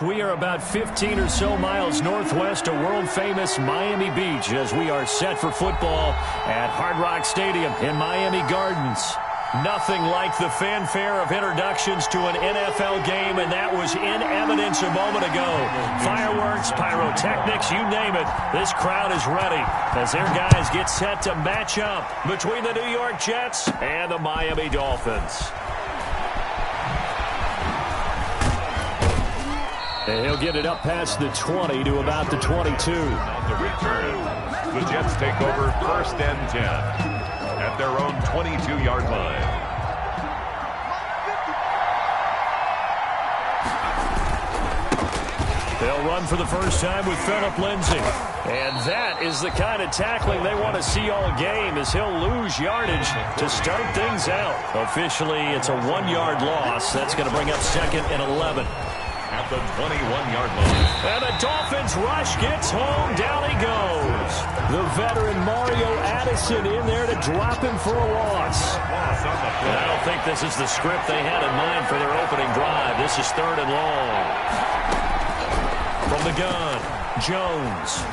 We are about 15 or so miles northwest of world-famous Miami Beach as we are set for football at Hard Rock Stadium in Miami Gardens. Nothing like the fanfare of introductions to an NFL game, and that was in evidence a moment ago. Fireworks, pyrotechnics, you name it. This crowd is ready as their guys get set to match up between the New York Jets and the Miami Dolphins. And he'll get it up past the 20 to about the 22. On the return, the Jets take over 1st and 10 at their own 22-yard line. They'll run for the first time with Phillip Lindsay. And that is the kind of tackling they want to see all game, as he'll lose yardage to start things out. Officially, it's a 1-yard loss. That's going to bring up 2nd and 11. At the 21-yard line. And the Dolphins rush gets home. Down he goes. The veteran Mario Addison in there to drop him for a loss. And I don't think this is the script they had in mind for their opening drive. This is 3rd and long. From the gun, Jones.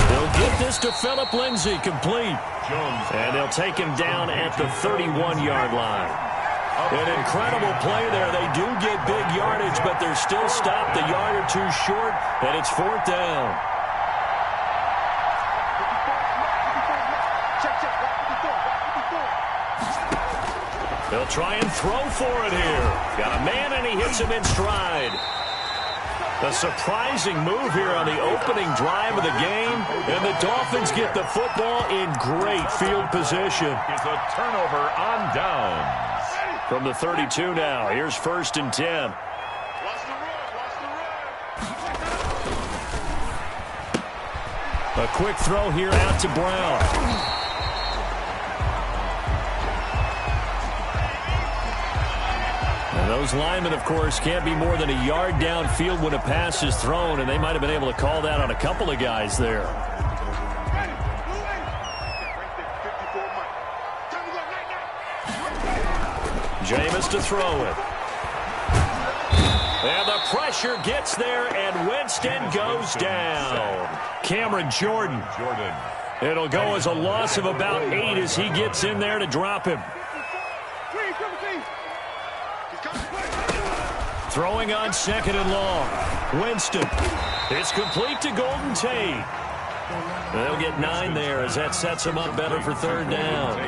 They'll get this to Phillip Lindsay, complete. Jones. And they'll take him down at the 31-yard line. An incredible play there. They do get big yardage, but they're still stopped a yard or two short, and it's 4th down. They'll try and throw for it here. Got a man, and he hits him in stride. A surprising move here on the opening drive of the game, and the Dolphins get the football in great field position. It's a turnover on downs. From the 32 now, here's 1st and 10. A quick throw here out to Brown. And those linemen, of course, can't be more than a yard downfield when a pass is thrown, and they might have been able to call that on a couple of guys there. Jameis to throw it. And the pressure gets there, and Winston goes down. Cameron Jordan. It'll go as a loss of about 8 as he gets in there to drop him. Throwing on 2nd and long. Winston. It's complete to Golden Tate. They'll get 9 there as that sets him up better for 3rd down.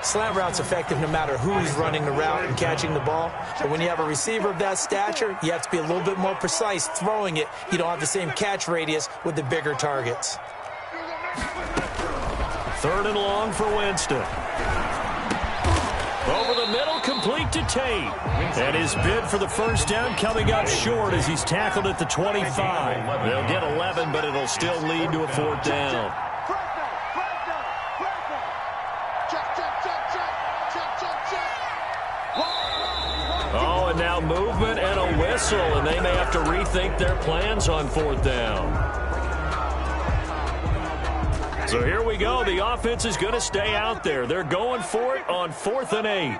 Slant route's effective no matter who's running the route and catching the ball. But when you have a receiver of that stature, you have to be a little bit more precise throwing it. You don't have the same catch radius with the bigger targets. 3rd and long for Winston. Over the middle, complete to Tate. And his bid for the 1st down coming up short as he's tackled at the 25. They'll get 11, but it'll still lead to a 4th down. Oh, and now movement and a whistle, and they may have to rethink their plans on 4th down. So here we go. The offense is going to stay out there. They're going for it on 4th and 8.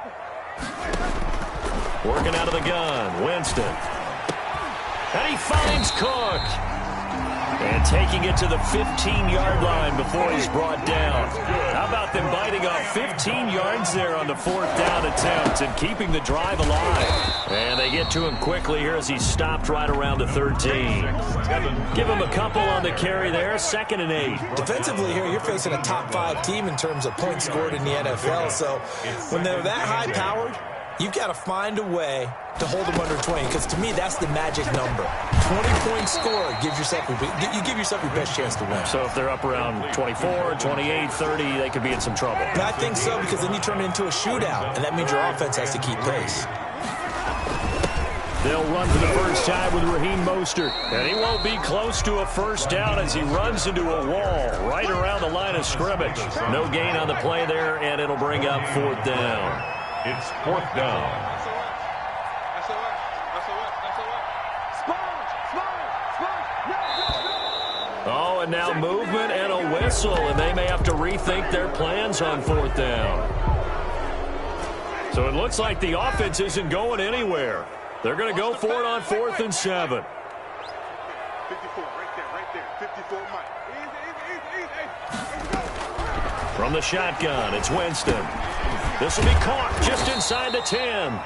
Working out of the gun, Winston. And he finds Cook. And taking it to the 15-yard line before he's brought down. How about them biting off 15 yards there on the 4th down attempt and keeping the drive alive? And they get to him quickly here as he's stopped right around the 13. Give him a couple on the carry there, 2nd and 8. Defensively here, you're facing a top 5 team in terms of points scored in the NFL. So when they're that high-powered, you've got to find a way to hold them under 20, because to me, that's the magic number. 20-point score gives yourself, you give yourself your best chance to win. So if they're up around 24, 28, 30, they could be in some trouble. I think so, because then you turn it into a shootout, and that means your offense has to keep pace. They'll run for the first time with Raheem Mostert. And he won't be close to a 1st down as he runs into a wall right around the line of scrimmage. No gain on the play there, and it'll bring up 4th down. It's 4th down. Oh, and now movement and a whistle, and they may have to rethink their plans on 4th down. So it looks like the offense isn't going anywhere. They're going to go for it on 4th and 7. 54, right there. 54, Mike. From the shotgun, it's Winston. This will be caught just inside the 10.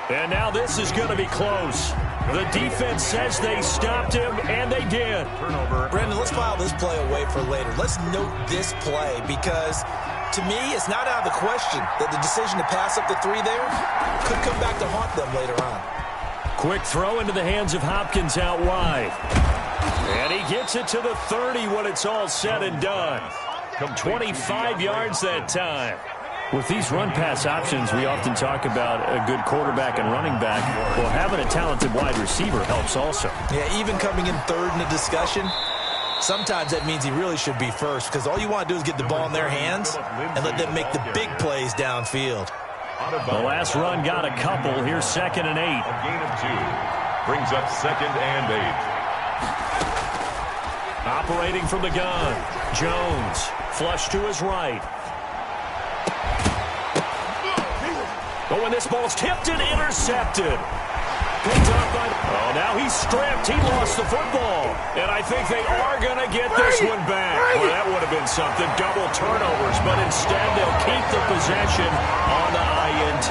And now this is going to be close. The defense says they stopped him, and they did. Turnover. Brandon, let's file this play away for later. Let's note this play because, to me, it's not out of the question that the decision to pass up the 3 there could come back to haunt them later on. Quick throw into the hands of Hopkins out wide. And he gets it to the 30 when it's all said and done. 25 yards that time. With these run-pass options, we often talk about a good quarterback and running back. Well, having a talented wide receiver helps also. Yeah, even coming in 3rd in the discussion, sometimes that means he really should be first because all you want to do is get the ball in their hands and let them make the big plays downfield. The last run got a couple. Here's 2nd and 8. A gain of 2. Brings up 2nd and 8. Operating from the gun. Jones, flush to his right. Oh, and this ball's tipped and intercepted. Picked up by... Oh, now he's stripped. He lost the football. And I think they are going to get this one back. Well, that would have been something. Double turnovers. But instead, they'll keep the possession on the INT.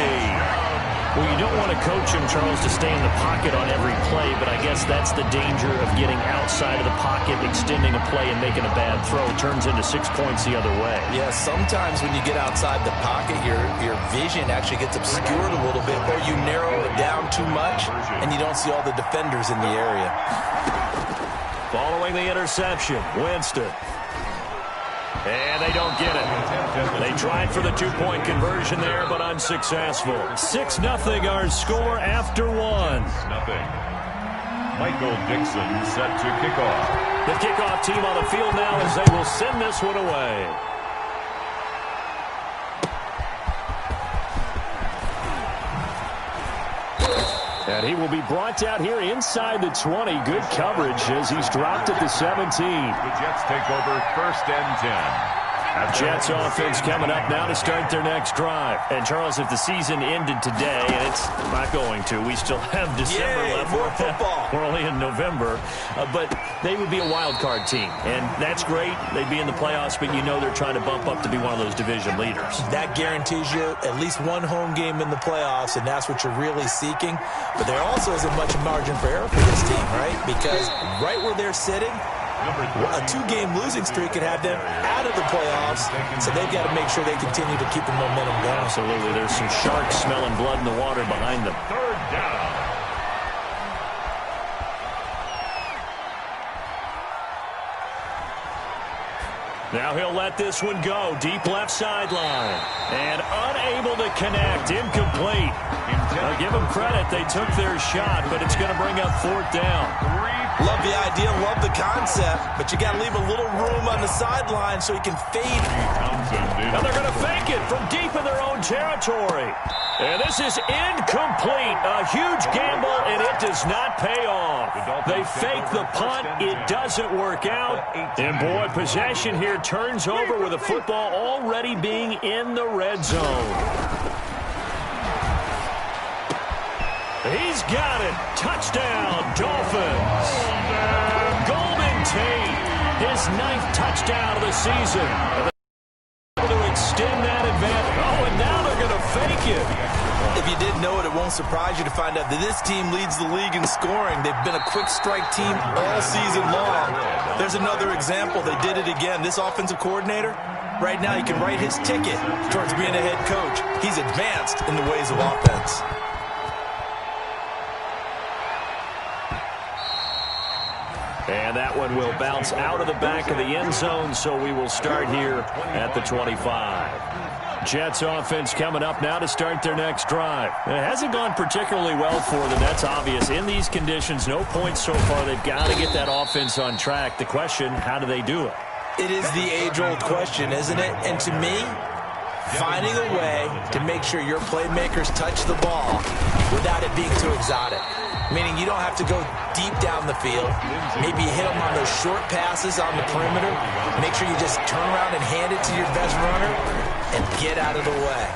Well, you don't want to coach him, Charles, to stay in the pocket on every play, but I guess that's the danger of getting outside of the pocket, extending a play, and making a bad throw. It turns into 6 points the other way. Yeah, sometimes when you get outside the pocket, your vision actually gets obscured a little bit, or you narrow it down too much, and you don't see all the defenders in the area. Following the interception, Winston. And they don't get it. They tried for the 2-point conversion there, but unsuccessful. 6-0 our score after 1. 6-0. Michael Dixon set to kick off. The kickoff team on the field now as they will send this one away. And he will be brought down here inside the 20. Good coverage as he's dropped at the 17. The Jets take over 1st and 10. Jets offense coming up now to start their next drive. And, Charles, if the season ended today, and it's not going to, we still have December left. More football. We're only in November. But they would be a wild card team. And that's great. They'd be in the playoffs, but you know they're trying to bump up to be one of those division leaders. That guarantees you at least one home game in the playoffs, and that's what you're really seeking. But there also isn't much margin for error for this team, right? Because right where they're sitting, a 2-game losing streak could have them out of the playoffs, so they've got to make sure they continue to keep the momentum going. Absolutely. There's some sharks smelling blood in the water behind them. 3rd down. Now he'll let this one go. Deep left sideline. And unable to connect. Incomplete. I'll give them credit. They took their shot, but it's going to bring up 4th down. Love the idea, love the concept, but you got to leave a little room on the sideline so he can fade. Now they're going to fake it from deep in their own territory. And this is incomplete. A huge gamble, and it does not pay off. They fake the punt. It doesn't work out. And, boy, possession here turns over with the football already being in the red zone. He's got it. Touchdown, Dolphins. Golden Tate, his 9th touchdown of the season. To extend that advantage. Oh, and now they're going to fake it. If you didn't know it, it won't surprise you to find out that this team leads the league in scoring. They've been a quick strike team all season long. There's another example. They did it again. This offensive coordinator, right now he can write his ticket towards being a head coach. He's advanced in the ways of offense. And that one will bounce out of the back of the end zone, so we will start here at the 25. Jets offense coming up now to start their next drive. It hasn't gone particularly well for them. That's obvious. In these conditions, no points so far. They've got to get that offense on track. The question, how do they do it? It is the age-old question, isn't it? And to me, finding a way to make sure your playmakers touch the ball without it being too exotic. Meaning you don't have to go deep down the field. Maybe you hit them on those short passes on the perimeter. Make sure you just turn around and hand it to your best runner. and get out of the way.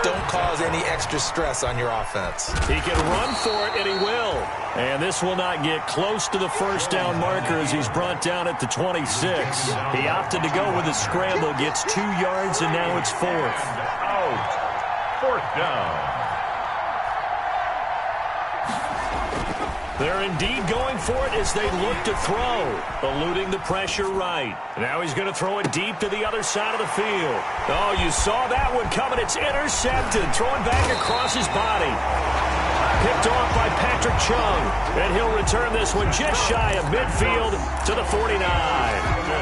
Don't cause any extra stress on your offense. He can run for it, and he will. And this will not get close to the first down marker as he's brought down at the 26. He opted to go with a scramble, gets 2 yards, and now it's 4th. Out. 4th down. They're indeed going for it as they look to throw, eluding the pressure right. Now he's going to throw it deep to the other side of the field. Oh, you saw that one coming. It's intercepted, throwing back across his body. Picked off by Patrick Chung, and he'll return this one just shy of midfield to the 49.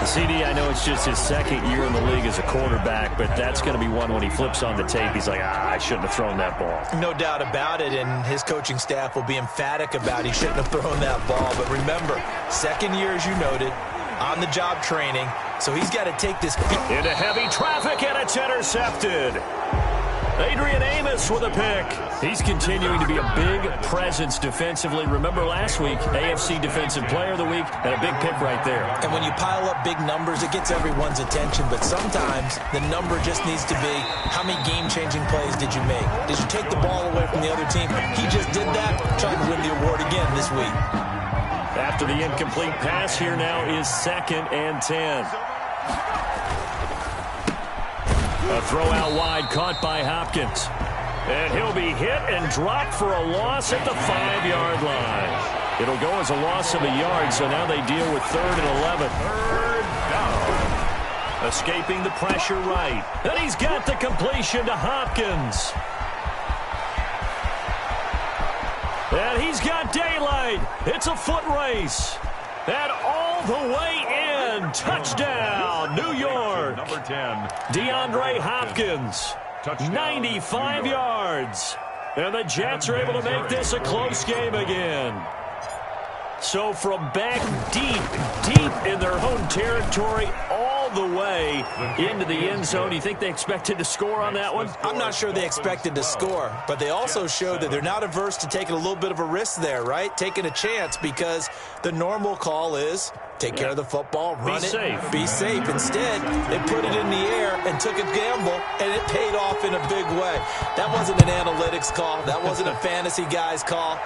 CD, I know it's just his 2nd year in the league as a quarterback, but that's going to be one when he flips on the tape. He's like, I shouldn't have thrown that ball. No doubt about it, and his coaching staff will be emphatic about he shouldn't have thrown that ball. But remember, 2nd year, as you noted, on-the-job training, so he's got to take this into heavy traffic, and it's intercepted. Adrian Amos with a pick. He's continuing to be a big presence defensively. Remember last week, AFC Defensive Player of the Week, and a big pick right there. And when you pile up big numbers, it gets everyone's attention. But sometimes the number just needs to be, how many game-changing plays did you make? Did you take the ball away from the other team? He just did that, trying to win the award again this week. After the incomplete pass, here now is 2nd and 10. A throw out wide, caught by Hopkins. And he'll be hit and dropped for a loss at the 5-yard line. It'll go as a loss of a yard, so now they deal with 3rd and 11. 3rd down. Escaping the pressure right. And he's got the completion to Hopkins. And he's got daylight. It's a foot race. And all the way in. Touchdown, New York. Number 10. DeAndre Hopkins. 95 yards. And the Jets are able to make this a close game again. So from back deep in their own territory, all the way into the end zone, do you think they expected to score on that one? I'm not sure they expected to score, but they also showed that they're not averse to taking a little bit of a risk there, right? Taking a chance, because the normal call is take care of the football, run it, be safe. Instead, they put it in the air and took a gamble, and it paid off in a big way. That wasn't an analytics call. That wasn't a fantasy guy's call.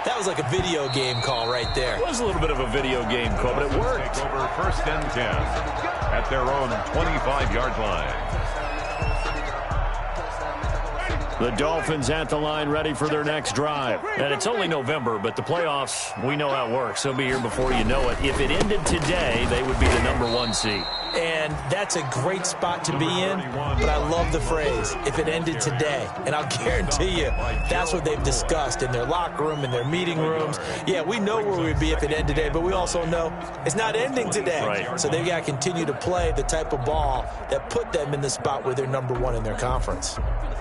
That was like a video game call right there. It was a little bit of a video game call, but it worked. Take over 1st and 10 at their own 25-yard line. The Dolphins at the line, ready for their next drive. And it's only November, but the playoffs, we know how it works. They'll be here before you know it. If it ended today, they would be the number 1 seed. And that's a great spot to be in, but I love the phrase, if it ended today. And I'll guarantee you, that's what they've discussed in their locker room, in their meeting rooms. Yeah, we know where we'd be if it ended today, but we also know it's not ending today. Right. So they've got to continue to play the type of ball that put them in the spot where they're number 1 in their conference.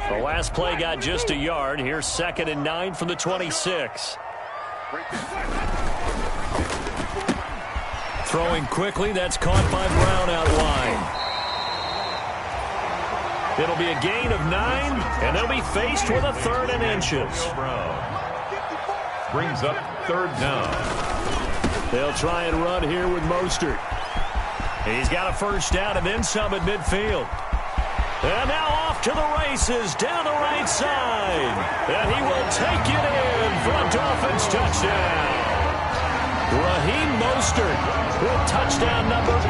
The last play got just a yard. Here's 2nd and 9 from the 26. Throwing quickly, that's caught by Brown out wide. It'll be a gain of 9, and they'll be faced with a 3rd and inches. Brings up 3rd down. They'll try and run here with Mostert. He's got a 1st down and then some at midfield. And now off to the races down the right side. And he will take it in for a Dolphins touchdown. Raheem Mostert with touchdown number 8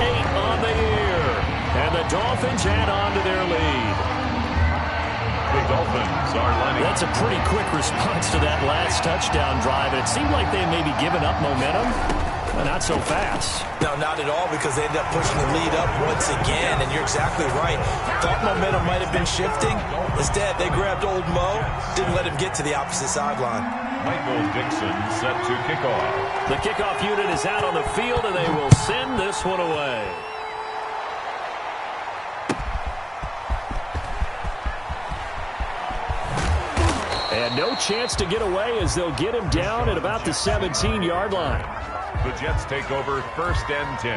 on the year. And the Dolphins add on to their lead. The Dolphins are lining. That's a pretty quick response to that last touchdown drive. And it seemed like they may be giving up momentum. Not so fast. No, not at all, because they ended up pushing the lead up once again, and you're exactly right. Thought momentum might have been shifting. Instead, they grabbed old Mo, didn't let him get to the opposite sideline. Michael Dixon set to kick off. The kickoff unit is out on the field, and they will send this one away. And no chance to get away as they'll get him down at about the 17-yard line. The Jets take over 1st and 10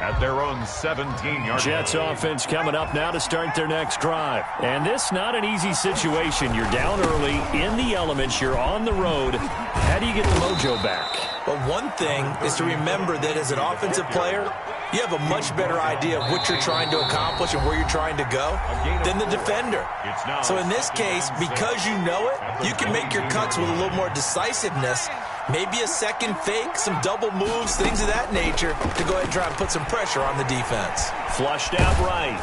at their own 17-yard line. Jets offense coming up now to start their next drive. And this not an easy situation. You're down early, in the elements, you're on the road. How do you get the mojo back? But one thing is to remember that as an offensive player, you have a much better idea of what you're trying to accomplish and where you're trying to go than the defender. So in this case, because you know it, you can make your cuts with a little more decisiveness, maybe a second fake, some double moves, things of that nature, to go ahead and try and put some pressure on the defense. Flushed out right.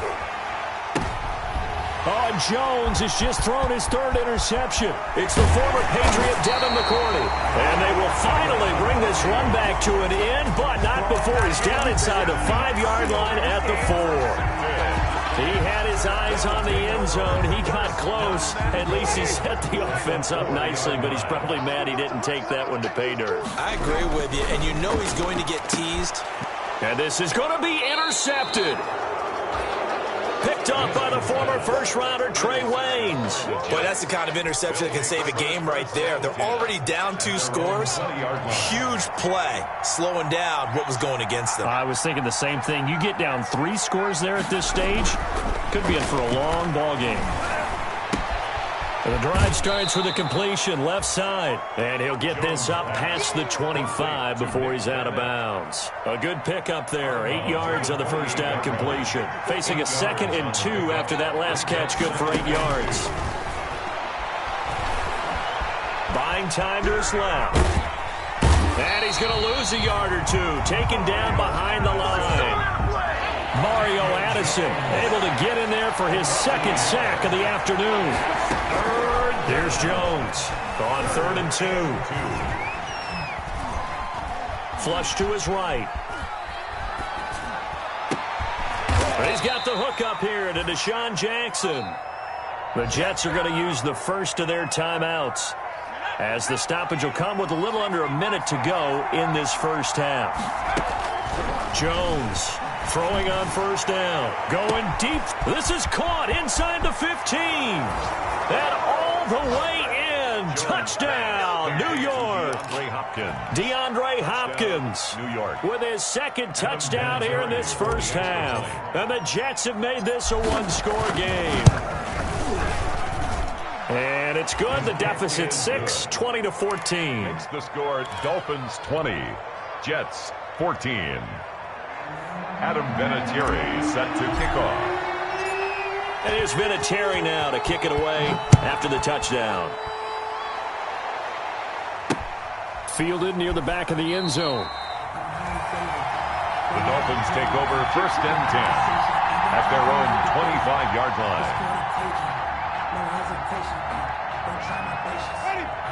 Oh, Jones has just thrown his third interception. It's the former Patriot Devin McCourty. And they will finally bring this run back to an end, but not before he's down inside the 5-yard line at the 4. He had his eyes on the end zone. He got close. At least he set the offense up nicely, but he's probably mad he didn't take that one to pay dirt. I agree with you, and you know he's going to get teased. And this is going to be intercepted. Picked up by the former first-rounder Trey Waynes. Boy, that's the kind of interception that can save a game right there. They're already down 2 scores. Huge play, slowing down what was going against them. I was thinking the same thing. You get down 3 scores there at this stage, could be in for a long ball game. And the drive starts with a completion left side. And he'll get this up past the 25 before he's out of bounds. A good pickup there. 8 yards on the first down completion. Facing a 2nd and 2 after that last catch. Good for 8 yards. Buying time to his left. And he's going to lose a yard or 2. Taken down behind the line. Mario Addison able to get in there for his 2nd sack of the afternoon. There's Jones on 3rd and 2. Flush to his right. But he's got the hook up here to Deshaun Jackson. The Jets are going to use the first of their timeouts, as the stoppage will come with a little under a minute to go in this first half. Jones throwing on first down. Going deep. This is caught inside the 15. And all the way in. Touchdown, New York. DeAndre Hopkins. New York. With his 2nd touchdown here in this first half. And the Jets have made this a 1-score game. And it's good. The deficit 6, 20-14. Makes the score Dolphins 20, Jets 14. Adam Vinatieri set to kick off. And here's Vinatieri now to kick it away after the touchdown. Fielded near the back of the end zone. The Dolphins take over 1st and 10 at their own 25-yard line.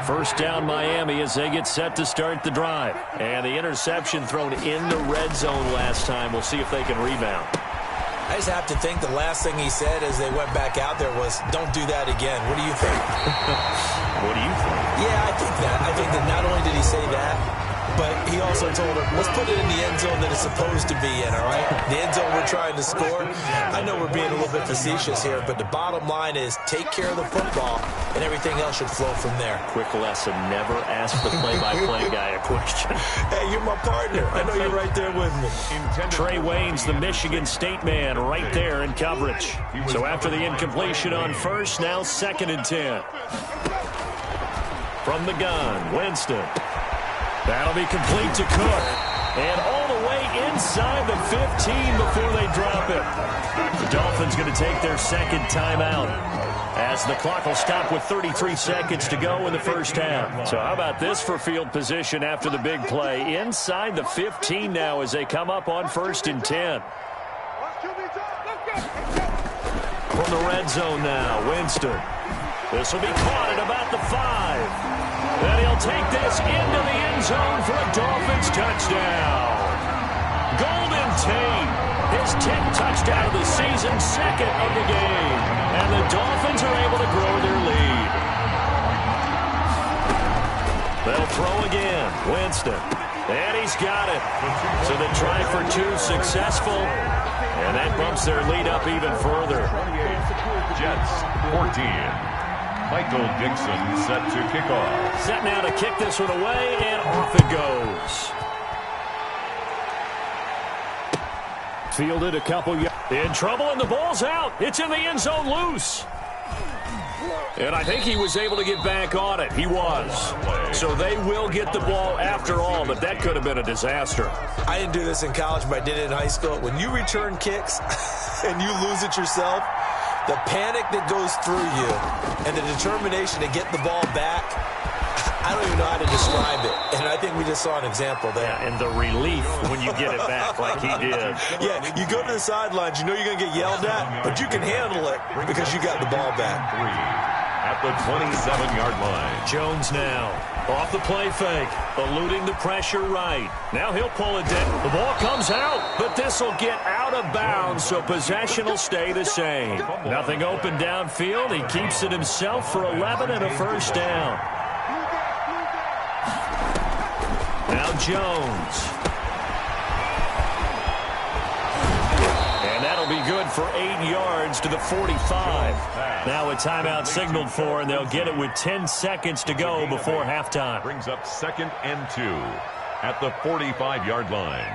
First down Miami as they get set to start the drive. And the interception thrown in the red zone last time. We'll see if they can rebound. I just have to think the last thing he said as they went back out there was, don't do that again. What do you think? What do you think? Yeah, I think that. I think that not only did he say that, but he also told him, let's put it in the end zone that it's supposed to be in, all right? The end zone we're trying to score. I know we're being a little bit facetious here, but the bottom line is take care of the football, and everything else should flow from there. Quick lesson, never ask the play-by-play guy a question. Hey, you're my partner. I know you're right there with me. Trey Waynes, the Michigan State man, right there in coverage. So after the incompletion on first, now 2nd and 10. From the gun, Winston. That'll be complete to Cook. And all the way inside the 15 before they drop it. The Dolphins going to take their 2nd timeout, as the clock will stop with 33 seconds to go in the first half. So how about this for field position after the big play? Inside the 15 now as they come up on 1st and 10. From the red zone now, Winston. This will be caught at about the 5. And he'll take this into the end zone for a Dolphins touchdown. Golden Tate, his 10th touchdown of the season, 2nd of the game. And the Dolphins are able to grow their lead. They'll throw again. Winston. And he's got it. So the try for 2 successful. And that bumps their lead up even further. Jets 14. Michael Dixon set to kick off. Set now to kick this one away, and off it goes. Fielded a couple yards. In trouble, and the ball's out. It's in the end zone loose. And I think he was able to get back on it. He was. So they will get the ball after all, but that could have been a disaster. I didn't do this in college, but I did it in high school. When you return kicks and you lose it yourself, the panic that goes through you and the determination to get the ball back, I don't even know how to describe it. And I think we just saw an example there. Yeah, and the relief when you get it back like he did. Yeah, you go to the sidelines, you know you're going to get yelled at, but you can handle it because you got the ball back. At the 27-yard line. Jones now off the play fake, eluding the pressure right. Now he'll pull it down. The ball comes out, but this will get out of bounds, so possession will stay the same. Nothing open downfield. He keeps it himself for 11 and a first down. Now Jones. And that'll be good for 8 yards to the 45. Now a timeout signaled for, and they'll get it with 10 seconds to go before halftime. Brings up 2nd and 2 at the 45-yard line.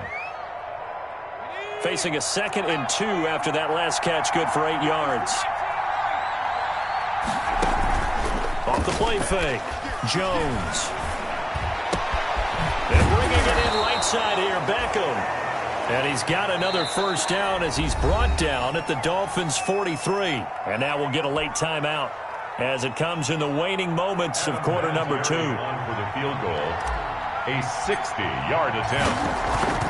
Facing a 2nd and 2 after that last catch, good for 8 yards. Off the play fake, Jones. And bringing it in right side here, Beckham. And he's got another first down as he's brought down at the Dolphins' 43. And now we'll get a late timeout as it comes in the waning moments of quarter number 2. For the field goal, a 60-yard attempt.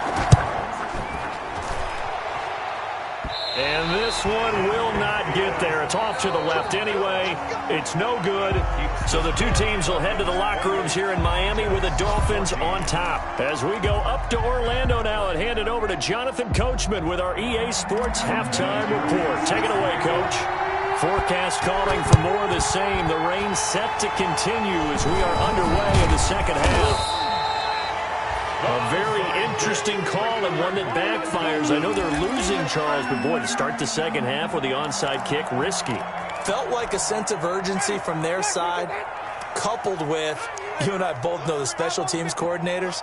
And this one will not get there. It's off to the left anyway. It's no good. So the two teams will head to the locker rooms here in Miami with the Dolphins on top. As we go up to Orlando now and hand it over to Jonathan Coachman with our EA Sports Halftime Report. Take it away, Coach. Forecast calling for more of the same. The rain set to continue as we are underway in the second half. A very interesting call and one that backfires. I know they're losing, Charles, but boy, to start the second half with the onside kick, risky. Felt like a sense of urgency from their side, coupled with, you and I both know the special teams coordinators,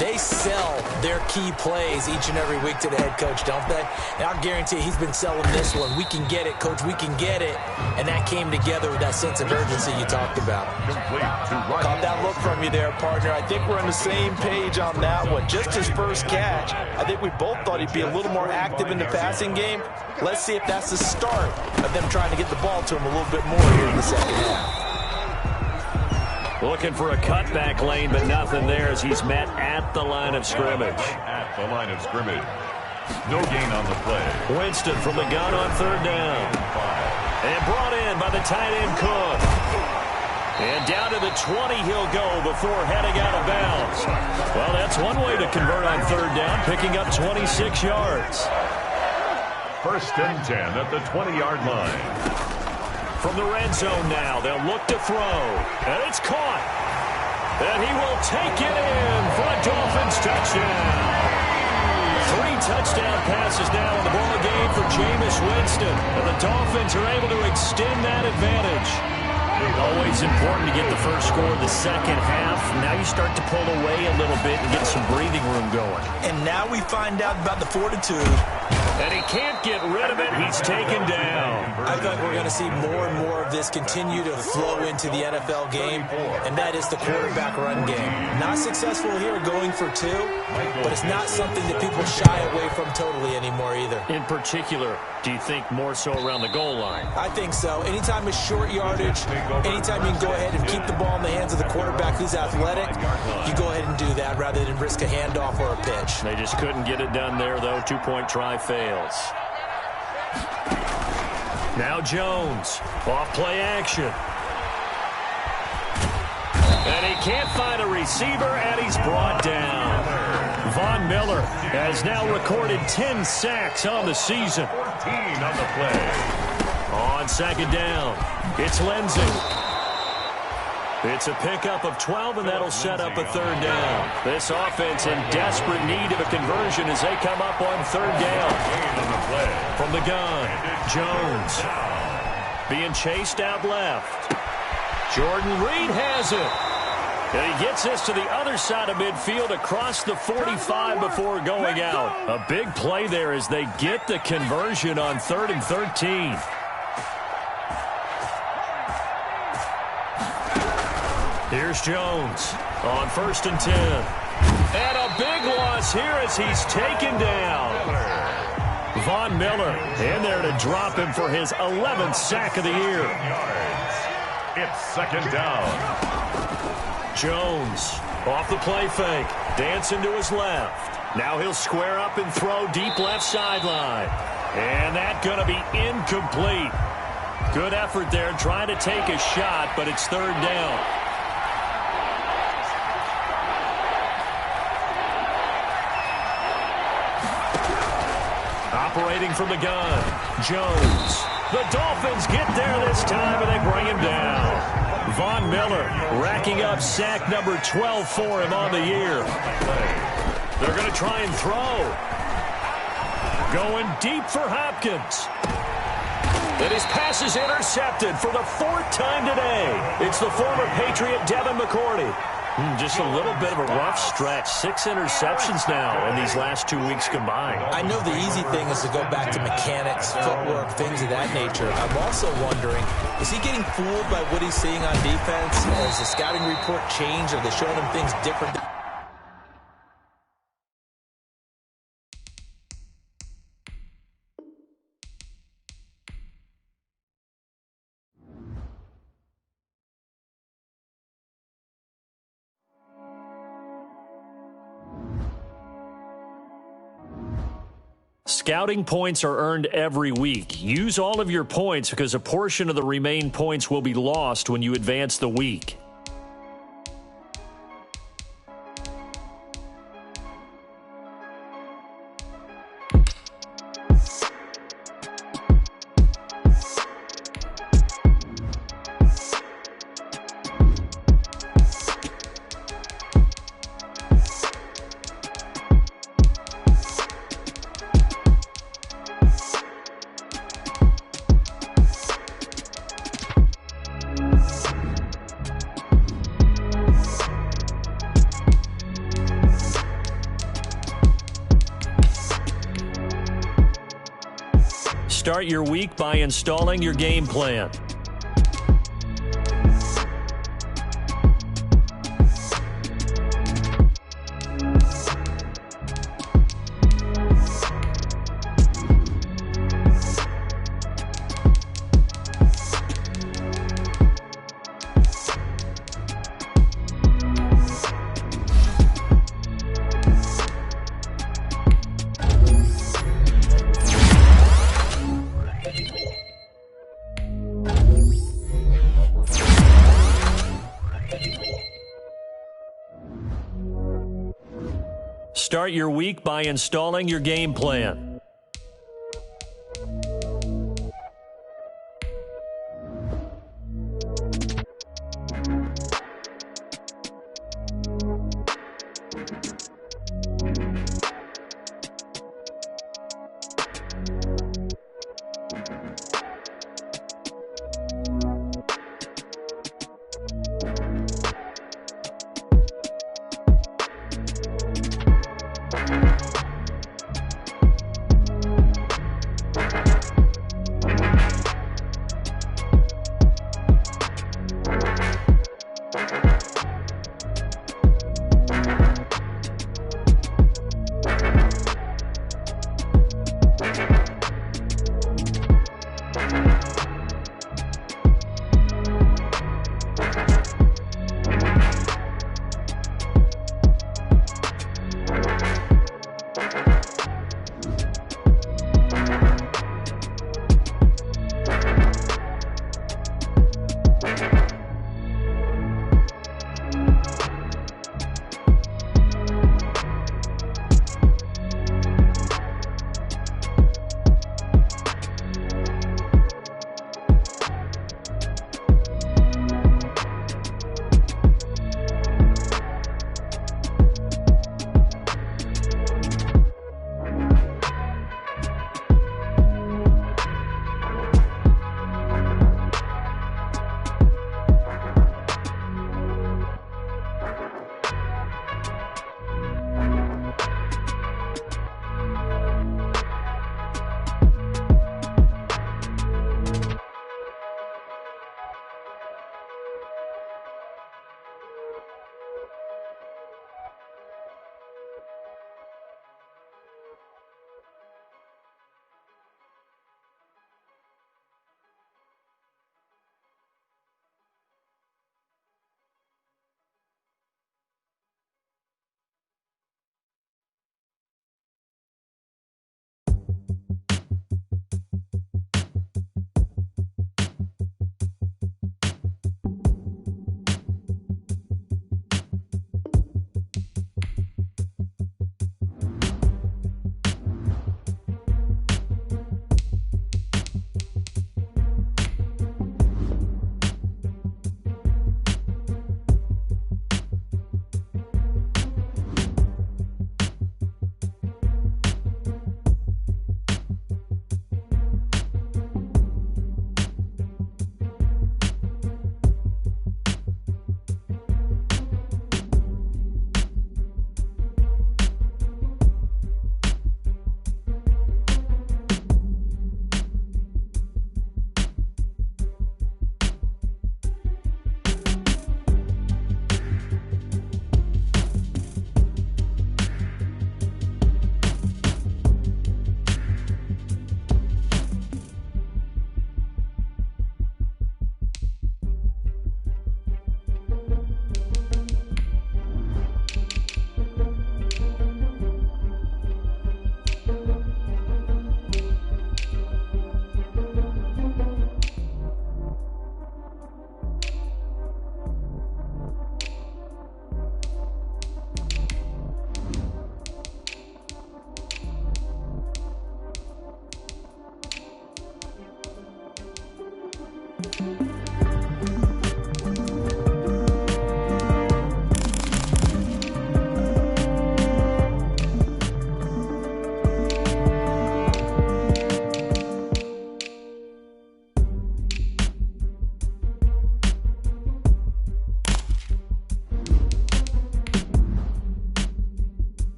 they sell their key plays each and every week to the head coach, don't they? And I guarantee he's been selling this one. We can get it, Coach, we can get it. And that came together with that sense of urgency you talked about. Caught that look from you there, partner. I think we're on the same page on that one. Just his first catch, I think we both thought he'd be a little more active in the passing game. Let's see if that's the start of them trying to get the ball to him a little bit more here in the second half. Looking for a cutback lane, but nothing there as he's met at the line of scrimmage. At the line of scrimmage. No gain on the play. Winston from the gun on third down. And brought in by the tight end Cook. And down to the 20 he'll go before heading out of bounds. Well, that's one way to convert on third down, picking up 26 yards. 1st and 10 at the 20-yard line. From the red zone now, they'll look to throw. And it's caught. And he will take it in for a Dolphins touchdown. 3 touchdown passes now in the ball game for Jameis Winston. And the Dolphins are able to extend that advantage. Always important to get the first score of the second half. Now you start to pull away a little bit and get some breathing room going. And now we find out about the fortitude. And he can't get rid of it. He's taken down. I think we're going to see more and more of this continue to flow into the NFL game, and that is the quarterback run game. Not successful here going for 2, but it's not something that people shy away from totally anymore either. In particular, do you think more so around the goal line? I think so. Anytime it's short yardage, anytime you can go ahead and keep the ball in the hands of the quarterback who's athletic, you go ahead and do that rather than risk a handoff or a pitch. They just couldn't get it done there, though. 2-point try fails. Now Jones, off play action. And he can't find a receiver, and he's brought down. Von Miller has now recorded 10 sacks on the season. 14 on the play. On second down, it's Lindsey. It's a pickup of 12, and that'll set up a third down. This offense in desperate need of a conversion as they come up on third down. From the gun, Jones being chased out left. Jordan Reed has it. And he gets this to the other side of midfield across the 45 before going out. A big play there as they get the conversion on 3rd and 13. Here's Jones on 1st and 10. And a big loss here as he's taken down. Von Miller in there to drop him for his 11th sack of the year. It's 2nd down. Jones off the play fake. Dancing to his left. Now he'll square up and throw deep left sideline. And that's going to be incomplete. Good effort there trying to take a shot, but it's 3rd down. Operating from the gun, Jones. The Dolphins get there this time, and they bring him down. Von Miller racking up sack number 12 for him on the year. They're going to try and throw. Going deep for Hopkins. And his pass is intercepted for the 4th time today. It's the former Patriot Devin McCourty. Just a little bit of a rough stretch. 6 interceptions now in these last 2 weeks combined. I know the easy thing is to go back to mechanics, footwork, things of that nature. I'm also wondering, is he getting fooled by what he's seeing on defense? Has the scouting report changed? Are they showing him things different? Scouting points are earned every week. Use all of your points because a portion of the remaining points will be lost when you advance the week. Start your week by installing your game plan. Start your week by installing your game plan.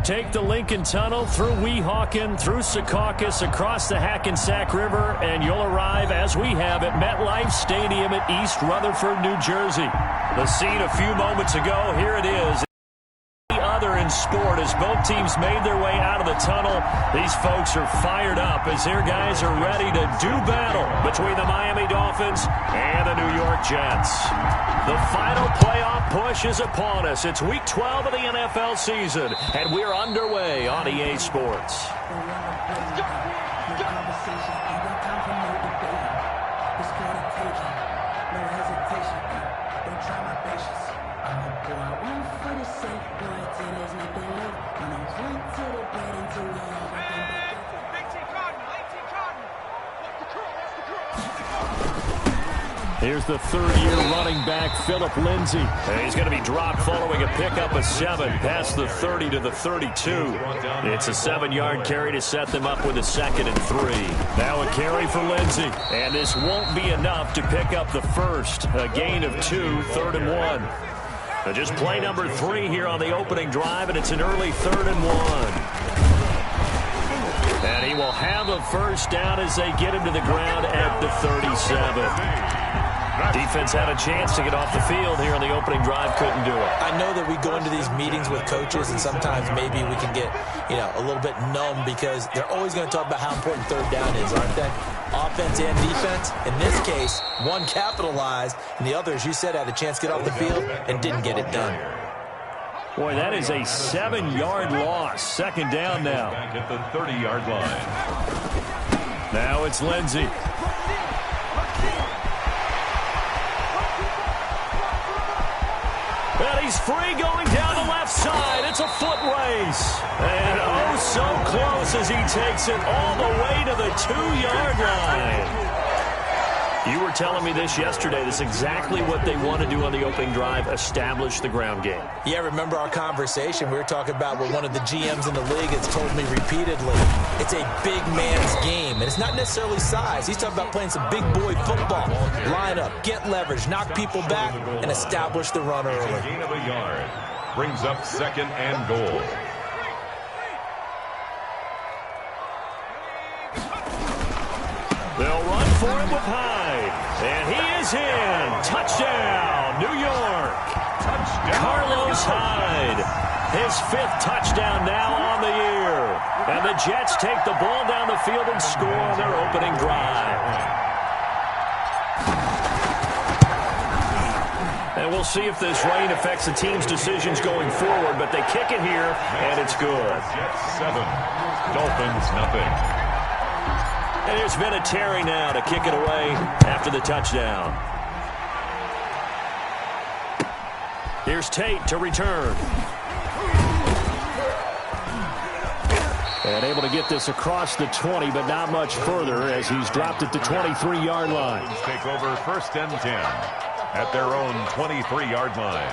Take the Lincoln Tunnel through Weehawken, through Secaucus, across the Hackensack River, and you'll arrive, as we have, at MetLife Stadium at East Rutherford, New Jersey. The scene a few moments ago, here it is. Other in sport as both teams made their way out of the tunnel. These folks are fired up as their guys are ready to do battle between the Miami Dolphins and the New York Jets. The final playoff push is upon us. It's week 12 of the NFL season, and we're underway on EA Sports. Here's the third-year running back, Philip Lindsay. And he's going to be dropped following a pickup of 7 past the 30 to the 32. It's a 7-yard carry to set them up with a 2nd and 3. Now a carry for Lindsay. And this won't be enough to pick up the first. A gain of 2, 3rd and 1. Just play number 3 here on the opening drive, and it's an early 3rd and 1. And he will have a first down as they get him to the ground at the 37. Defense had a chance to get off the field here on the opening drive, couldn't do it. I know that we go into these meetings with coaches, and sometimes maybe we can get, a little bit numb because they're always going to talk about how important 3rd down is, aren't they? Offense and defense. In this case, one capitalized, and the other, as you said, had a chance to get off the field and didn't get it done. Boy, that is a 7-yard loss. 2nd down now. Back at the 30-yard line. Now it's Lindsay. And he's free going down the left side. It's a foot race. And oh, so close as he takes it all the way to the 2-yard line. You were telling me this yesterday. This is exactly what they want to do on the opening drive, establish the ground game. Yeah, remember our conversation. We were talking about what one of the GMs in the league has told me repeatedly. It's a big man's game, and it's not necessarily size. He's talking about playing some big boy football. Line up, get leverage, knock people back, and establish the run early. Gain of a yard. Brings up 2nd and goal. They'll run for him with Hyde. And he is in. Touchdown, New York. Touchdown. Carlos Hyde. His 5th touchdown now on the year. And the Jets take the ball down the field and score on their opening drive. And we'll see if this rain affects the team's decisions going forward, but they kick it here, and it's good. Jets 7. Dolphins nothing. And there's Vinatieri now to kick it away after the touchdown. Here's Tate to return. And able to get this across the 20, but not much further as he's dropped at the 23-yard line. Take over 1st and 10 at their own 23-yard line.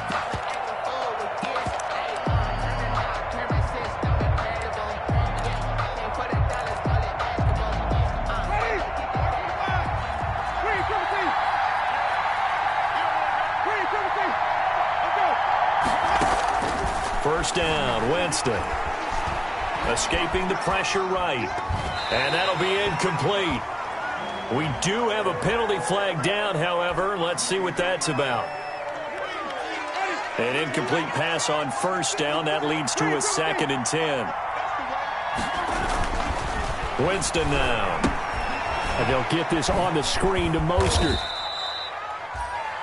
First down, Winston. Escaping the pressure right. And that'll be incomplete. We do have a penalty flag down, however. Let's see what that's about. An incomplete pass on first down. That leads to a 2nd and 10. Winston now. And they'll get this on the screen to Mostert.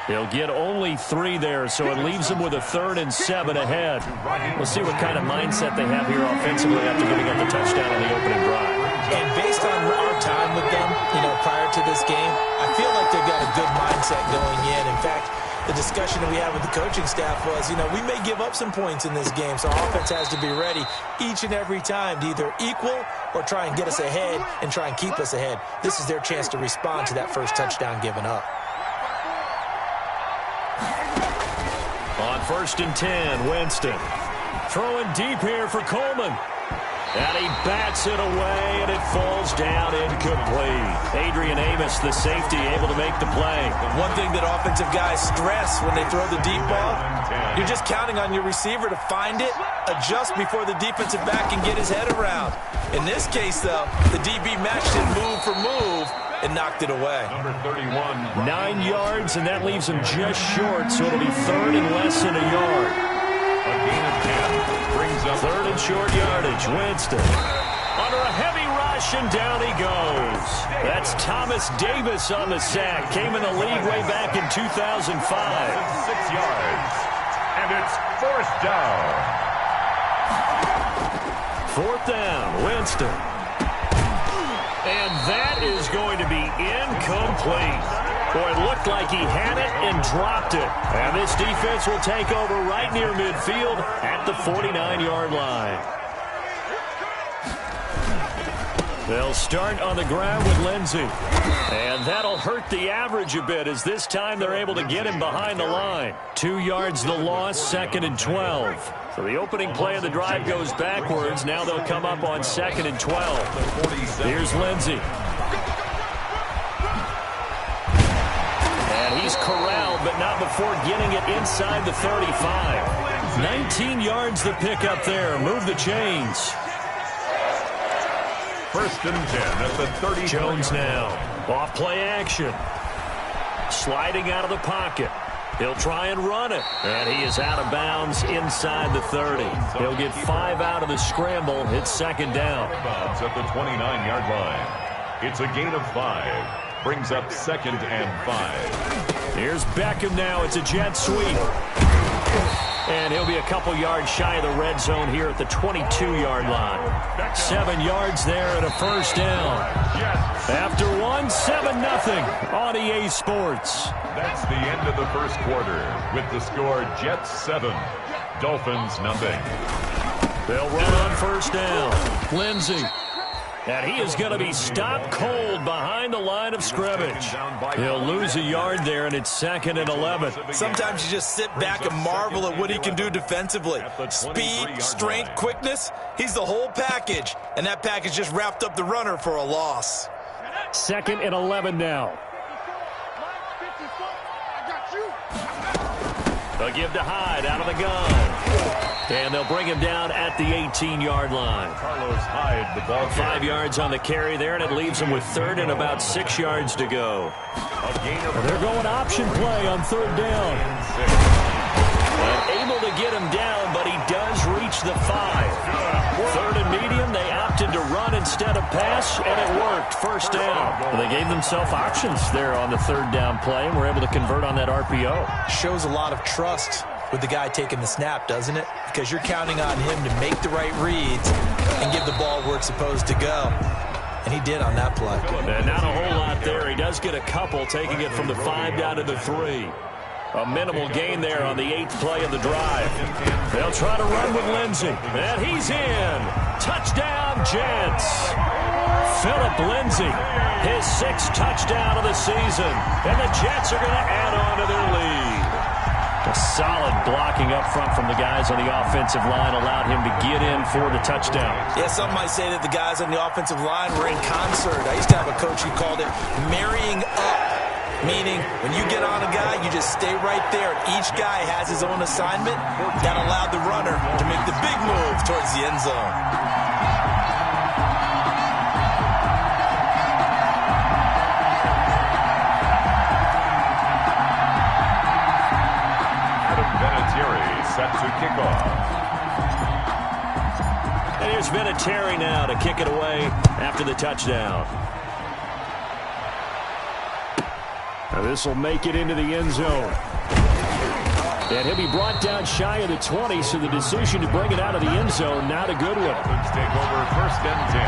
They'll get only 3 there, so it leaves them with a 3rd and 7 ahead. We'll see what kind of mindset they have here offensively after giving up the touchdown on the opening drive. And based on our time with them, prior to this game, I feel like they've got a good mindset going in. In fact, the discussion that we had with the coaching staff was, we may give up some points in this game, so our offense has to be ready each and every time to either equal or try and get us ahead and try and keep us ahead. This is their chance to respond to that first touchdown given up. On 1st and 10, Winston. Throwing deep here for Coleman. And he bats it away, and it falls down incomplete. Adrian Amos, the safety, able to make the play. One thing that offensive guys stress when they throw the deep ball, you're just counting on your receiver to find it, adjust before the defensive back can get his head around. In this case, though, the DB matched it move for move and knocked it away. Number 31. 9 yards, and that leaves him just short, so it'll be third and less than a yard. A gain of 10 brings up Third and short yardage. Winston under a heavy rush, and down he goes. That's Thomas Davis on the sack. Came in the league way back in 2005. 6 yards. And it's fourth down. Fourth down, Winston. And that is going to be incomplete. Boy, it looked like he had it and dropped it. And this defense will take over right near midfield at the 49-yard line. They'll start on the ground with Lindsey. And that'll hurt the average a bit, as this time they're able to get him behind the line. 2 yards the loss, 2nd and 12. So the opening play of the drive goes backwards. Now they'll come up on 2nd and 12. Here's Lindsey. And he's corralled, but not before getting it inside the 35. 19 yards the pickup there. Move the chains. First and 10 at the 30. Jones now. Off play action. Sliding out of the pocket. He'll try and run it. And he is out of bounds inside the 30. He'll get 5 out of the scramble. It's 2nd down. Bounds at the 29-yard line. It's a gain of 5. Brings up 2nd and 5. Here's Beckham now. It's a jet sweep. And he'll be a couple yards shy of the red zone here at the 22-yard line. 7 yards there and a first down. After 7-0 on EA Sports. That's the end of the first quarter with the score Jets 7, Dolphins nothing. They'll run on first down. Lindsey. And he is going to be stopped cold behind the line of scrimmage. He'll lose a yard there, and it's 2nd and 11. Sometimes you just sit back and marvel at what he can do defensively. Speed, strength, quickness, he's the whole package. And that package just wrapped up the runner for a loss. 2nd and 11 now. They'll give to Hyde out of the gun. And they'll bring him down at the 18-yard line. Carlos Hyde, the ball. 5 yards on the carry there, and it leaves him with 3rd and about 6 yards to go. They're going option play on 3rd down. Able to get him down, but he does reach the 5. 3rd and medium, they opted to run instead of pass, and it worked. First down. Well, they gave themselves options there on the 3rd down play, and were able to convert on that RPO. Shows a lot of trust with the guy taking the snap, doesn't it? Because you're counting on him to make the right reads and give the ball where it's supposed to go. And he did on that play. And not a whole lot there. He does get a couple, taking it from the 5 down to the 3. A minimal gain there on the 8th play of the drive. They'll try to run with Lindsey. And he's in. Touchdown, Jets. Philip Lindsey, his 6th touchdown of the season. And the Jets are going to add on to their lead. A solid blocking up front from the guys on the offensive line allowed him to get in for the touchdown. Yeah, some might say that the guys on the offensive line were in concert. I used to have a coach who called it marrying up, meaning when you get on a guy, you just stay right there. Each guy has his own assignment. That allowed the runner to make the big move towards the end zone. Set to kick off. And here's Vinatieri now to kick it away after the touchdown. Now this will make it into the end zone. And he'll be brought down shy of the 20, so the decision to bring it out of the end zone, not a good one. Dolphins take over 1st and 10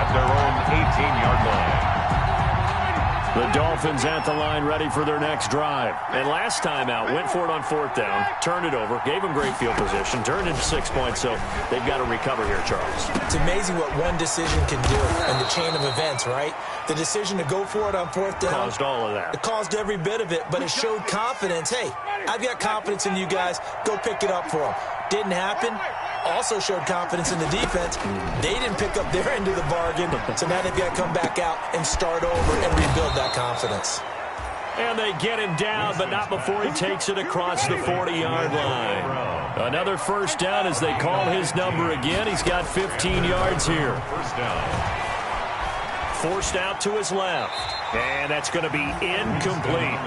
at their own 18-yard line. The Dolphins at the line ready for their next drive. And last time out, went for it on 4th down, turned it over, gave them great field position, turned into 6 points, so they've got to recover here, Charles. It's amazing what one decision can do in the chain of events, right? The decision to go for it on 4th down. Caused all of that. It caused every bit of it, but it showed confidence. Hey, I've got confidence in you guys. Go pick it up for them. Didn't happen. also showed confidence in the defense. They didn't pick up their end of the bargain, so now they've got to come back out and start over and rebuild that confidence. And they get him down, but not before he takes it across the 40-yard line. Another first down as they call his number again. He's got 15 yards here. First down. Forced out to his left. And that's going to be incomplete.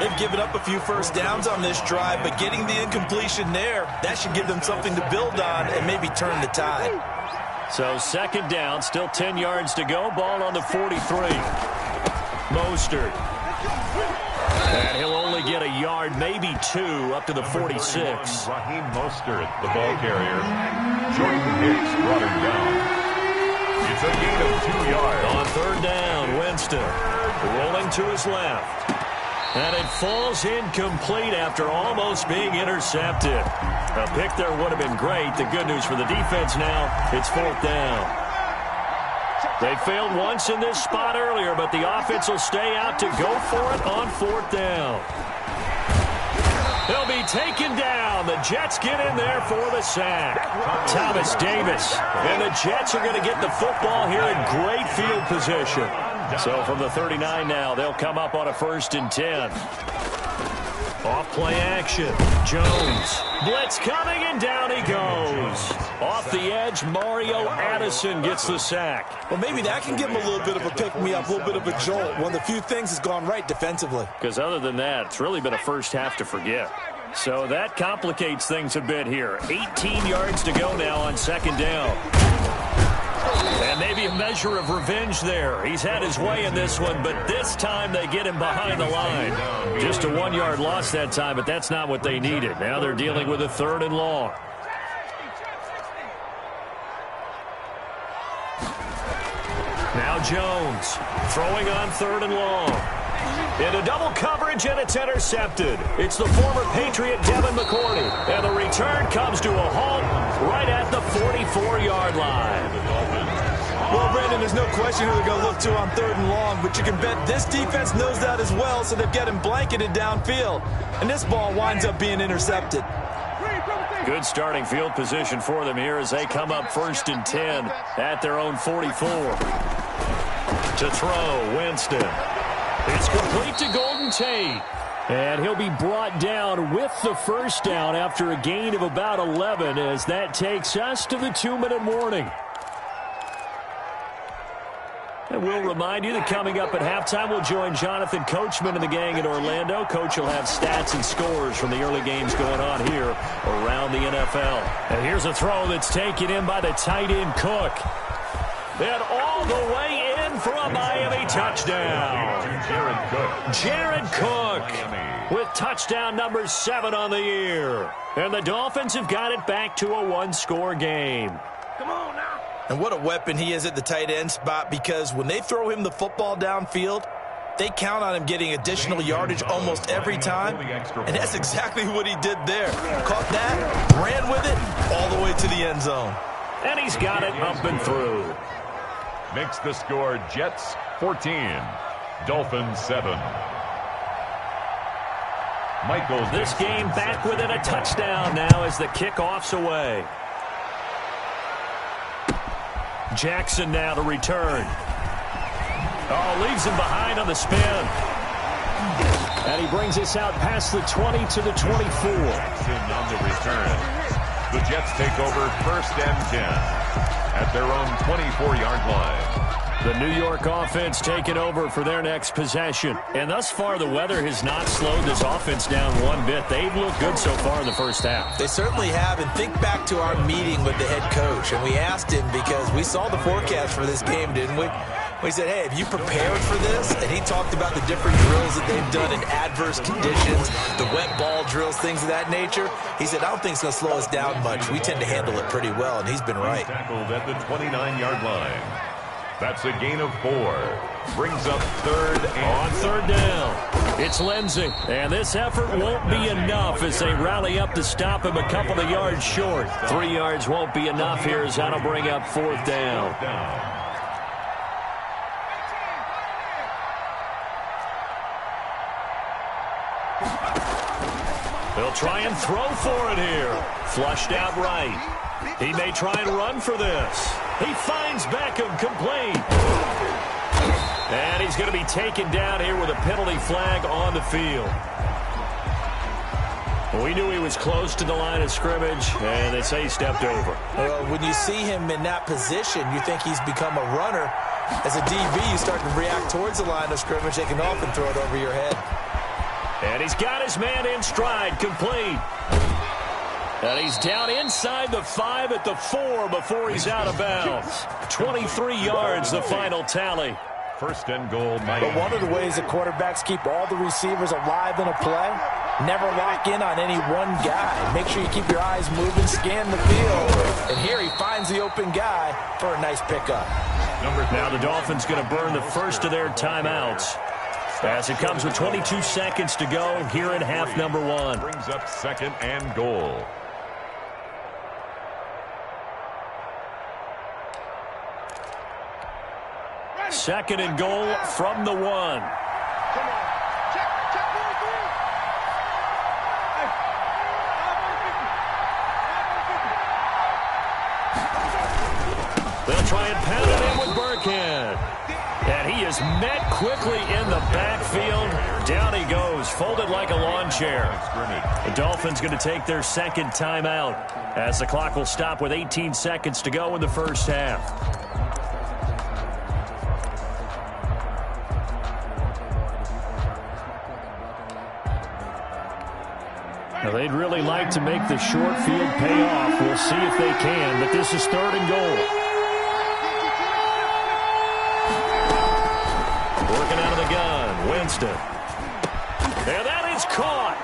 They've given up a few first downs on this drive, but getting the incompletion there, that should give them something to build on and maybe turn the tide. So second down, still 10 yards to go. Ball on the 43. Mostert. And he'll only get a yard, maybe two, up to the 46. Raheem Mostert, the ball carrier. Jordan Hicks brought him down. It's a gain of 2 yards. On third down, Winston rolling to his left. And it falls incomplete after almost being intercepted. A pick there would have been great. The good news for the defense now, it's fourth down. They failed once in this spot earlier, but the offense will stay out to go for it on fourth down. He'll be taken down. The Jets get in there for the sack. Thomas Davis. And the Jets are going to get the football here in great field position. So from the 39 now, they'll come up on a 1st and 10. Off play action. Jones. Blitz coming, and down he goes. Off the edge, Mario Addison gets the sack. Well, maybe that can give him a little bit of a pick-me-up, a little bit of a jolt. One of the few things has gone right defensively. Because other than that, it's really been a first half to forget. So that complicates things a bit here. 18 yards to go now on second down. And maybe a measure of revenge there. He's had his way in this one, but this time they get him behind the line. Just a 1-yard loss that time, but that's not what they needed. Now they're dealing with a 3rd and long. Now Jones throwing on 3rd and long. Into double coverage, and it's intercepted. It's the former Patriot Devin McCourty. And the return comes to a halt right at the 44-yard line. Well, Brandon, there's no question who they're going to look to on 3rd and long, but you can bet this defense knows that as well, so they've got him blanketed downfield. And this ball winds up being intercepted. Good starting field position for them here as they come up 1st and 10 at their own 44. To throw, Winston. It's complete to Golden Tate. And he'll be brought down with the first down after a gain of about 11 as that takes us to the 2-minute warning. And we'll remind you that coming up at halftime, we'll join Jonathan Coachman and the gang in Orlando. Coach will have stats and scores from the early games going on here around the NFL. And here's a throw that's taken in by the tight end Cook. And all the way in for a Miami touchdown. Jared Cook with touchdown number 7 on the year. And the Dolphins have got it back to a 1-score game. Come on now. And what a weapon he is at the tight end spot, because when they throw him the football downfield, they count on him getting additional yardage almost every time. And that's exactly what he did there. Caught that, ran with it, all the way to the end zone. And he's got it up and through. Makes the score Jets 14, Dolphins 7. Michael. This game back within a touchdown now as the kickoff's away. Jackson now to return. Oh, leaves him behind on the spin. And he brings us out past the 20 to the 24. Jackson on the return. The Jets take over 1st and 10 at their own 24-yard line. The New York offense taking over for their next possession. And thus far, the weather has not slowed this offense down one bit. They've looked good so far in the first half. They certainly have. And think back to our meeting with the head coach. And we asked him, because we saw the forecast for this game, didn't we? We said, hey, have you prepared for this? And he talked about the different drills that they've done in adverse conditions, the wet ball drills, things of that nature. He said, I don't think it's going to slow us down much. We tend to handle it pretty well, and he's been right. Tackled at the 29-yard line. That's a gain of 4. Brings up 3rd and... On 3rd down, it's Lindsey. And this effort won't be enough as they rally up to stop him a couple of yards short. 3 yards won't be enough here as that'll bring up 4th down. They'll try and throw for it here. Flushed out right. He may try and run for this. He finds Beckham complete. And he's going to be taken down here with a penalty flag on the field. We knew he was close to the line of scrimmage, and they say he stepped over. Well, when you see him in that position, you think he's become a runner. As a DB, you start to react towards the line of scrimmage. They can often throw it over your head. And he's got his man in stride, complete. And he's down inside the 5 at the 4 before he's out of bounds. 23 yards, the final tally. First and goal, Miami. But one of the ways that quarterbacks keep all the receivers alive in a play, never lock in on any one guy. Make sure you keep your eyes moving, scan the field. And here he finds the open guy for a nice pickup. Now the Dolphins going to burn the first of their timeouts as it comes with 22 seconds to go here in half number 1. Brings up second and goal. Second and goal from the 1. Come on. Check 1, 3. They'll try and pound it in with Burkhead. And he is met quickly in the backfield. Down he goes, folded like a lawn chair. The Dolphins going to take their second timeout as the clock will stop with 18 seconds to go in the first half. Now, they'd really like to make the short field pay off. We'll see if they can, but this is third and goal. Working out of the gun, Winston. And that is caught.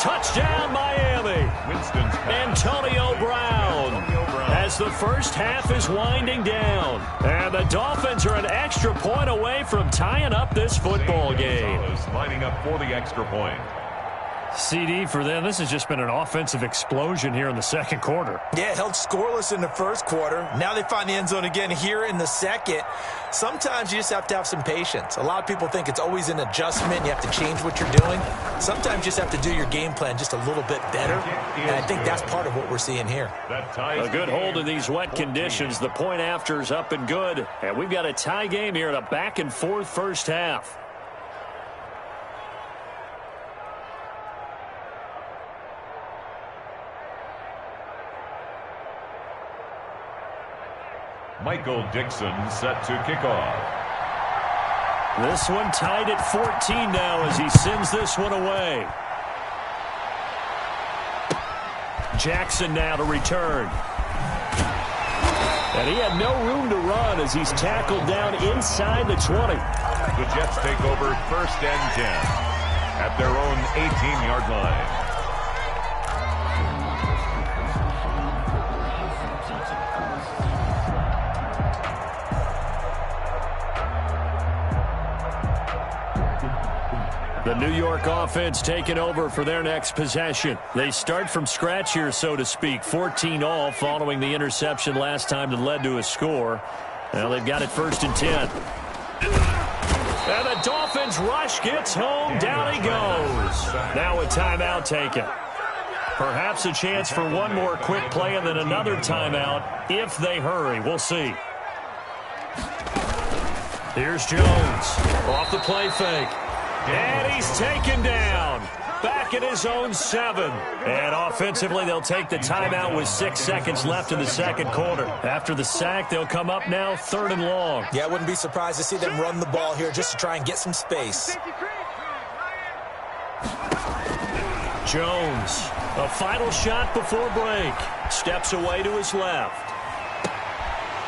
Touchdown, Miami. Winston's pass. Antonio Brown. As the first half is winding down. And the Dolphins are an extra point away from tying up this football game. Lining up for the extra point. CD for them, this has just been an offensive explosion here in the second quarter. Yeah, held scoreless in the first quarter. Now they find the end zone again here in the second. Sometimes you just have to have some patience. A lot of people think it's always an adjustment. You have to change what you're doing. Sometimes you just have to do your game plan just a little bit better. And I think that's part of what we're seeing here. A good hold in these wet conditions. The point after is up and good. And we've got a tie game here in a back-and-forth first half. Michael Dixon set to kick off. This one tied at 14 now as he sends this one away. Jackson now to return. And he had no room to run as he's tackled down inside the 20. The Jets take over first and 10 at their own 18-yard line. The New York offense taking over for their next possession. They start from scratch here, so to speak. 14-all following the interception last time that led to a score. Now they've got it first and 10. And the Dolphins rush gets home. Down he goes. Now a timeout taken. Perhaps a chance for one more quick play and then another timeout if they hurry. We'll see. Here's Jones. Off the play fake. And he's taken down. Back at his own 7. And offensively, they'll take the timeout with 6 seconds left in the second quarter. After the sack, they'll come up now 3rd and long. Yeah, I wouldn't be surprised to see them run the ball here just to try and get some space. Jones, a final shot before break. Steps away to his left.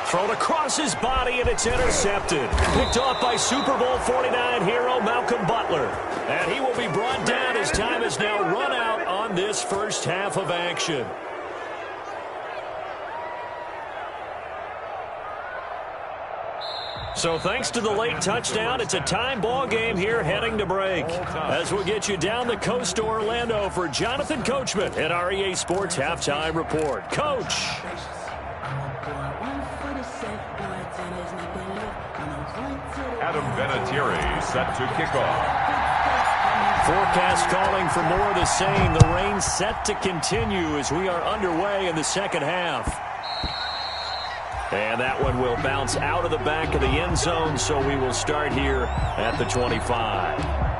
Thrown across his body, and it's intercepted. Picked off by Super Bowl 49 hero Malcolm Butler. And he will be brought down as time has now run out on this first half of action. So thanks to the late touchdown, it's a time ball game here heading to break. As we'll get you down the coast to Orlando for Jonathan Coachman at our EA Sports Halftime Report. Coach. Adam Vinatieri set to kick off. Forecast calling for more of the same. The rain set to continue as we are underway in the second half. And that one will bounce out of the back of the end zone, so we will start here at the 25.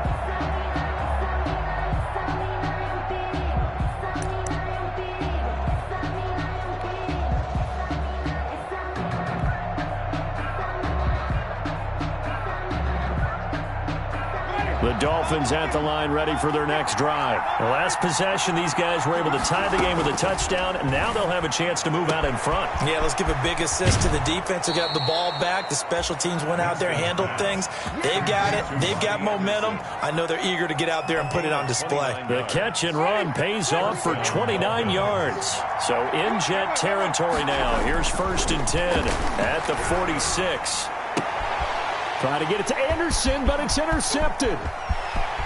The Dolphins at the line ready for their next drive. The last possession, these guys were able to tie the game with a touchdown, and now they'll have a chance to move out in front. Yeah, let's give a big assist to the defense who got the ball back. The special teams went out there, handled things. They've got it. They've got momentum. I know they're eager to get out there and put it on display. The catch and run pays off for 29 yards. So in Jet territory now. Here's 1st and 10 at the 46. Trying to get it to Anderson, but it's intercepted.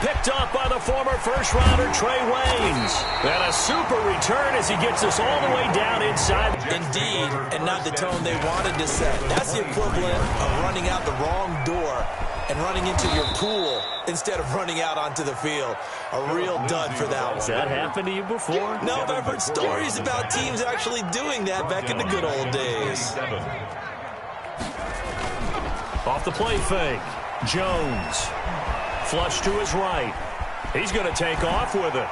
Picked off by the former first-rounder Trey Waynes. And a super return as he gets us all the way down inside. Indeed, and not the tone they wanted to set. That's the equivalent of running out the wrong door and running into your pool instead of running out onto the field. A real dud for that one. Has that happened to you before? No, but I've heard stories about teams actually doing that back in the good old days. Off the play fake. Jones. Flush to his right. He's going to take off with it.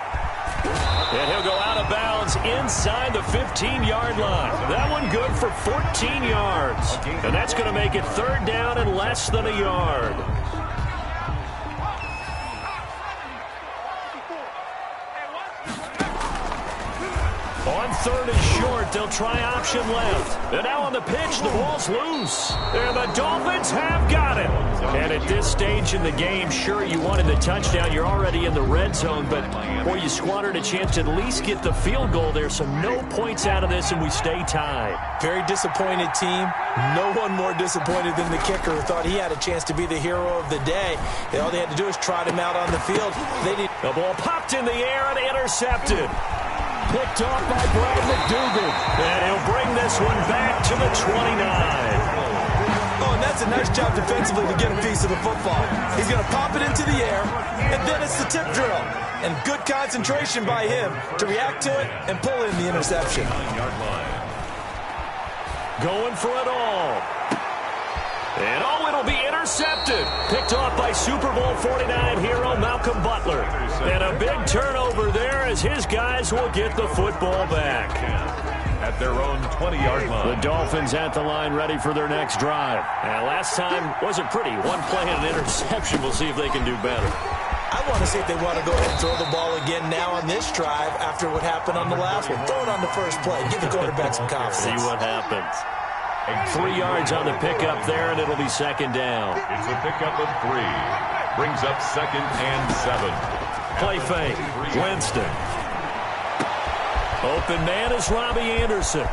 And he'll go out of bounds inside the 15-yard line. That one good for 14 yards. And that's going to make it 3rd down and less than a yard. On 3rd and short, they'll try option left. And now on the pitch, the ball's loose. And the Dolphins have got it. And at this stage in the game, sure, you wanted the touchdown. You're already in the red zone, but, boy, you squandered a chance to at least get the field goal there. So no points out of this, and we stay tied. Very disappointed team. No one more disappointed than the kicker who thought he had a chance to be the hero of the day. All they had to do was trot him out on the field. The ball popped in the air and intercepted. Picked off by Brad McDougal. And he'll bring this one back to the 29. Oh, and that's a nice job defensively to get a piece of the football. He's going to pop it into the air, and then it's the tip drill. And good concentration by him to react to it and pull in the interception. Going for it all. And oh, it'll be intercepted. Picked off by Super Bowl 49 hero Malcolm Butler. And a big turnover there as his guys will get the football back. At their own 20-yard line. The Dolphins at the line ready for their next drive. And last time wasn't pretty. One play and an interception. We'll see if they can do better. I want to see if they want to go ahead and throw the ball again now on this drive after what happened on the last one. Throw it on the first play. Give the quarterback some confidence. See what happens. 3 yards on the pickup there, and it'll be 2nd down. It's a pickup of 3. Brings up 2nd and 7. Play fake. Winston. Open man is Robbie Anderson.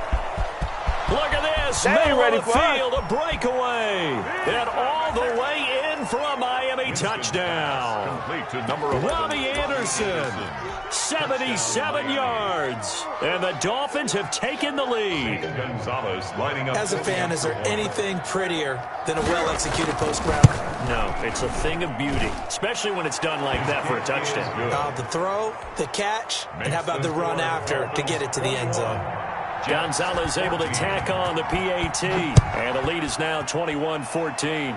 Look at this. Middle of the field, a breakaway. And all the way in for a Miami touchdown. Complete to number 11. Robbie Anderson, 77 yards. And the Dolphins have taken the lead. Gonzalez lining up. As a fan, is there anything prettier than a well-executed post route? No, it's a thing of beauty, especially when it's done like that for a touchdown. The throw, the catch, and how about the run after to get it to the end zone? Gonzalez able to tack on the PAT. And the lead is now 21-14.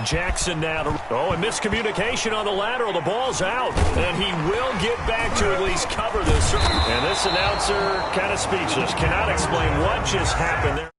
Jackson now to... Oh, and miscommunication on the lateral. The ball's out. And he will get back to at least cover this. And this announcer kind of speechless. Cannot explain what just happened there.